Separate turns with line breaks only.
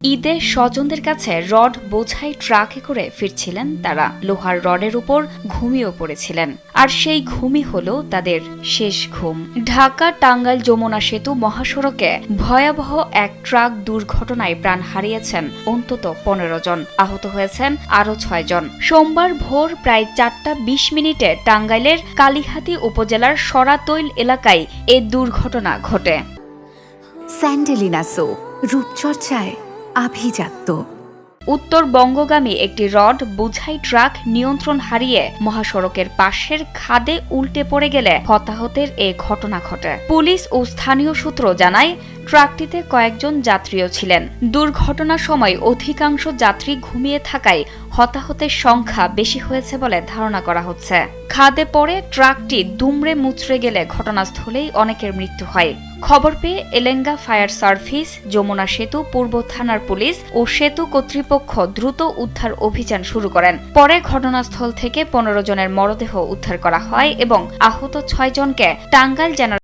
ঈদে স্বজনদের কাছে রড বোঝাই ট্রাকে করে ফিরছিলেন তারা। লোহার রডের উপর ঘুমিয়েও পড়েছিলেন, আর সেই ঘুমই হলো তাদের শেষ ঘুম। ঢাকা টাঙ্গাইল যমুনা সেতু মহাসড়কে ভয়াবহ এক ট্রাক দুর্ঘটনায় প্রাণ হারিয়েছেন অন্তত ১৫ জন, আহত হয়েছেন আরও ৬ জন। সোমবার ভোর প্রায় ৪:২০ টাঙ্গাইলের কালিহাতী উপজেলার সরাতৈল এলাকায় এ দুর্ঘটনা ঘটে।
স্যান্ডেলিনা সো, রূপচর্চায় আভিজাত্য।
উত্তরবঙ্গগামী একটি রড বোঝাই ট্রাক নিয়ন্ত্রণ হারিয়ে মহাসড়কের পাশের খাদে উল্টে পড়ে গেলে হতাহতের এ ঘটনা ঘটে। পুলিশ ও স্থানীয় সূত্র জানায়, ট্রাকটিতে কয়েকজন যাত্রীও ছিলেন। দুর্ঘটনার সময় অধিকাংশ যাত্রী ঘুমিয়ে থাকায় হতাহতের সংখ্যা বেশি হয়েছে বলে ধারণা করা হচ্ছে। খাদে পড়ে ট্রাকটি দুমড়ে মুচড়ে গেলে ঘটনাস্থলেই অনেকের মৃত্যু হয়। খবর পেয়ে এলেঙ্গা ফায়ার সার্ভিস, যমুনা সেতু পূর্ব থানার পুলিশ ও সেতু কর্তৃপক্ষ দ্রুত উদ্ধার অভিযান শুরু করেন। পরে ঘটনাস্থল থেকে ১৫ জনের মরদেহ উদ্ধার করা হয় এবং আহত ৬ জনকে টাঙ্গাইল জেনারেল